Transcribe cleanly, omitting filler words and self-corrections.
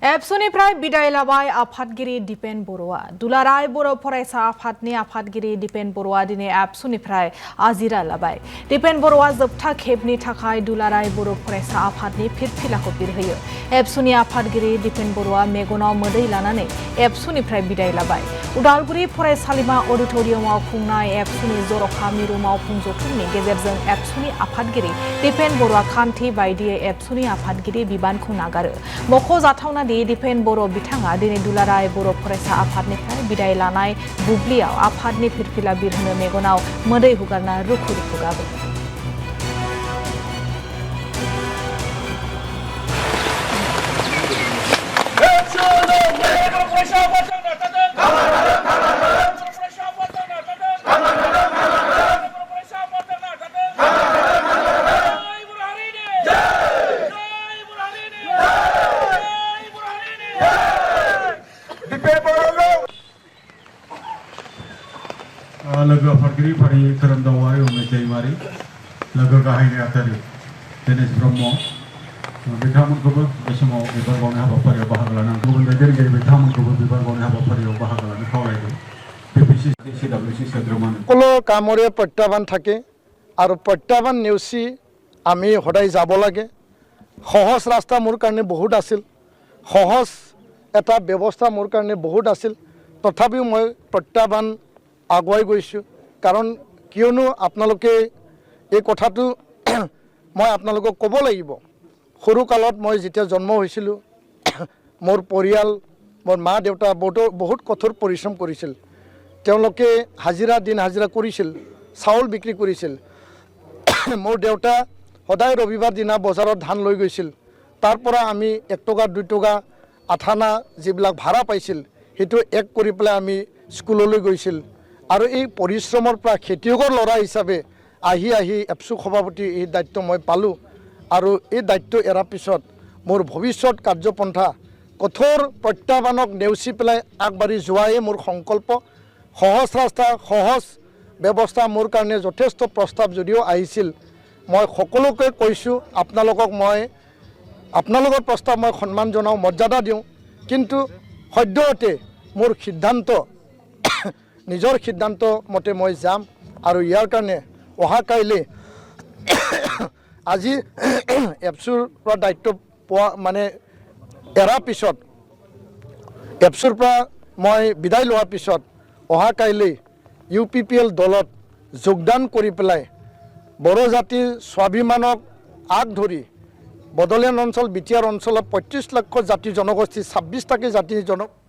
एबसुनिफ्राय बिदाय लाबाय आफादगिरि दिपेन बर'आ दुलाराय बर' फरायसा आफादनि आफादगिरि दिपेन बर'आ दिनै एबसुनिफ्राय आजिरा लाबाय। दिपेन बर'आ जोबथा खेबनि थाखाय दुलाराय बर' फरायसा आफादनि फिरफिलाखौ बिरहोयो। एबसुनि आफादगिरि दिपेन बर'आ मेगनाव मोदै लानानै एबसुनिफ्राय बिदाय लाबाय। उदालगुरि फरायसालिमा अडिटोरियामाव खुंनाय एबसुनि जर'खा मिरु मावफुं जथुमनि गेजेरजों एबसुनि आफादगिरि दिपेन बर'आ खान्थि बायदियै एबसुनि आफादगिरि बिबानखौ नागारो। मख'जाथावना दिपेन बर' बिथाङा दिनै दुलाराय बर' फरायसा आफादनिफ्राय बिदाय लानाय बुब्लियाव आफादनि फिरफिला बिरहोनो मेगनाव मोदै हुगारना रुखु रुखु गाबो। लोगो आफादगिरि फारि खोरोमदावारि उमेश दैमारि लोगो गाहाय नेहाथारि दिनेश ब्रह्म बिथांमोनखौबो बे समाव बिबार बावनाय हाबाफारियाव बाहागो लानानै गुबुन दैदेनगिरि बिथांमोनखौबो बिबार बावनाय हाबाफारियाव बाहागो लानो खावलायदों। PPC CWC सोद्रोमानो সকলো কামৰে প্ৰত্যাহ্বান থাকে আৰু প্ৰত্যাহ্বান নেওচি আমি সদায় যাব লাগে। সহজ ৰাস্তা মোৰ কাৰণে বহুত আছিল, সহজ এটা ব্যৱস্থা মোৰ কাৰণে বহুত আছিল, তথাপিও মই প্ৰত্যাহ্বান আগুৱাই গৈছোঁ। কাৰণ কিয়নো আপোনালোকে এই কথাটো মই আপোনালোকক ক'ব লাগিব। সৰুকালত মই যেতিয়া জন্ম হৈছিলোঁ মোৰ পৰিয়াল মোৰ মা দেউতা বহুত কঠোৰ পৰিশ্ৰম কৰিছিল। তেওঁলোকে দিন হাজিৰা কৰিছিল, চাউল বিক্ৰী কৰিছিল। মোৰ দেউতা সদায় ৰবিবাৰ দিনা বজাৰত ধান লৈ গৈছিল। তাৰ পৰা আমি 1 টকা 2 টকা আঠানা যিবিলাক ভাড়া পাইছিল সেইটো এক কৰি পেলাই আমি স্কুললৈ গৈছিল। আৰু এই পৰিশ্ৰমৰ পৰা খেতিয়কৰ ল'ৰা হিচাপে আহি এবছু সভাপতি এই দায়িত্ব মই পালোঁ। আৰু এই দায়িত্ব এৰাৰ পিছত মোৰ ভৱিষ্যত কাৰ্যপন্থা কঠোৰ প্ৰত্যাহ্বানক নেওচি পেলাই আগবাঢ়ি যোৱাই মোৰ সংকল্প। সহজ ৰাস্তা সহজ ব্যৱস্থা মোৰ কাৰণে যথেষ্ট প্ৰস্তাৱ যদিও আহিছিল, মই সকলোকে কৈছোঁ আপোনালোকৰ প্ৰস্তাৱ মই সন্মান জনাওঁ, মৰ্যাদা দিওঁ। কিন্তু সদ্যহতে মোৰ সিদ্ধান্ত নিজৰ সিদ্ধান্ত মতে মই যাম। আৰু ইয়াৰ কাৰণে অহা কাইলৈ আজি এবছুৰ পৰা দায়িত্ব পোৱা মানে এৰাৰ পিছত এবছুৰ পৰা মই বিদায় লোৱাৰ পিছত অহা কাইলৈ UPPL দলত যোগদান কৰি পেলাই বড়ো জাতিৰ স্বাভিমানক আগ ধৰি বড়োলেণ্ড অঞ্চল BTR অঞ্চলত 35 লাখ জাতি জনগোষ্ঠী 26টাকৈ জাতি